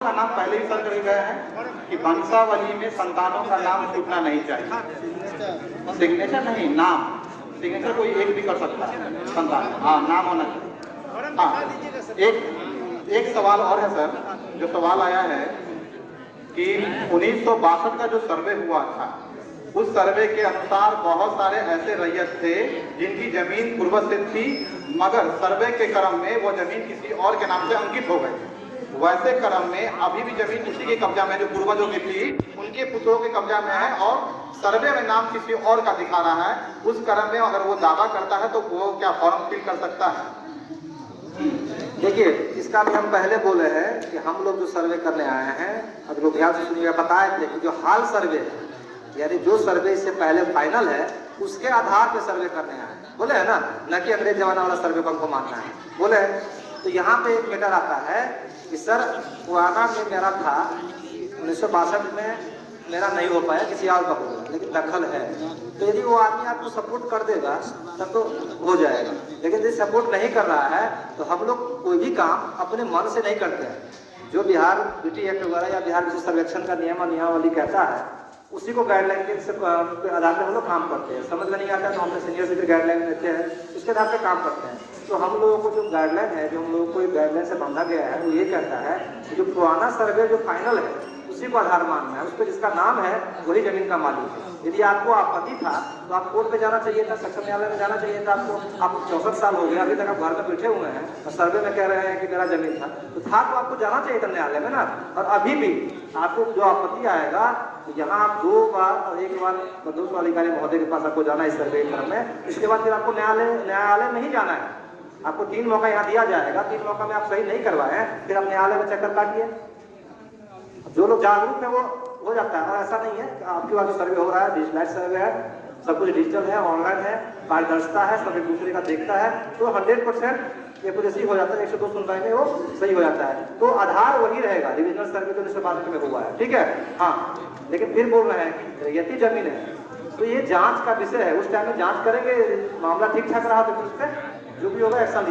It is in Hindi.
का नाम पहले ही सर कर गए हैं कि वंशावली में संतानों का नाम छूटना नहीं चाहिए। सिग्नेचर नहीं, नाम। सिग्नेचर कोई एक भी कर सकता है, संतान, हाँ नाम होना चाहिए। हाँ, एक सवाल और है सर, जो सवाल आया है कि 1962 का जो सर्वे हुआ था, उस सर्वे के अनुसार बहुत सारे ऐसे रैयत थे जिनकी जमीन पूर्वसिद्ध थी, मगर सर्वे के क्रम में वो जमीन किसी और के नाम से अंकित हो गई। वैसे क्रम में अभी भी जमीन उसी के कब्जा में, जो पूर्वजों की थी उनके पुत्रों के कब्जा में है, और सर्वे में नाम किसी और का दिखा रहा है। उस क्रम में अगर वो दावा करता है तो वो क्या फॉर्म फिल कर सकता है? देखिए, इसका भी हम पहले बोले हैं कि हम लोग जो सर्वे करने आए हैं, अगर लोग ध्यान से सुनिएगा, बताए थे कि जो हाल सर्वे है, यानी जो सर्वे इससे पहले फाइनल है, उसके आधार पे सर्वे करने आए हैं, बोले है ना, न कि अंग्रेज जमाना वाला सर्वे को हमको मानना है, बोले। तो यहाँ पे एक मैटर आता है कि सर पुराना में मेरा था 1962 में, मेरा नहीं हो पाया, किसी और का होगा, लेकिन दखल है, तो यदि वो आदमी आपको सपोर्ट कर देगा तब तो हो जाएगा। लेकिन यदि सपोर्ट नहीं कर रहा है तो हम लोग कोई भी काम अपने मन से नहीं करते हैं। जो बिहार बीटी एक्ट वगैरह या बिहार विशेष सर्वेक्षण का नियमावली कहता है, उसी को गाइडलाइन के आधार पर हम लोग काम करते हैं। समझ में नहीं आता तो हमने सीनियर से गाइडलाइन देते हैं, उसके आधार पर काम करते हैं। तो हम लोगों को जो गाइडलाइन है, जो हम लोगों को गाइडलाइन से बांधा गया है, वो ये कहता है कि जो पुराना सर्वे जो फाइनल है उसी को आधार मानना है, उस पर जिसका नाम है वही जमीन का मालिक है। यदि आपको आपत्ति था तो आप कोर्ट पे जाना चाहिए था, सक्षम न्यायालय में जाना चाहिए था आपको। आप 64 साल हो गए, अभी तक आप घर में बैठे हुए हैं और सर्वे में कह रहे हैं कि मेरा जमीन था, तो आपको जाना चाहिए था न्यायालय में ना। और अभी भी आपको जो आपत्ति आएगा, यहाँ आप 2 बार और 1 बार बदोश अधिकारी महोदय के पास आपको जाना है सर्वे क्रम में। इसके बाद फिर आपको न्यायालय में ही जाना है। आपको 3 मौका यहाँ दिया जाएगा, 3 मौका में आप सही नहीं करवाए फिर आप न्यायालय में चक्कर काटिए। जो लोग जागरूक है वो हो जाता है, और ऐसा नहीं है। आपके पास जो सर्वे हो रहा है डिजिटलाइज सर्वे है, सब कुछ डिजिटल है, ऑनलाइन है, पारदर्शिता है, सब एक दूसरे का देखता है, तो 100% एक्यूरेसी हो जाता है, 102 सुनवाई में वो सही हो जाता है। तो आधार वही रहेगा, डिविजनल सर्वे तो 1962 में हुआ है, ठीक है। हाँ, लेकिन फिर बोल रहे हैं कि रैयती जमीन है, तो ये जांच का विषय है। उस टाइम में जांच करेंगे, मामला ठीक ठाक रहा तो फिर उस पर जो भी होगा एक्शन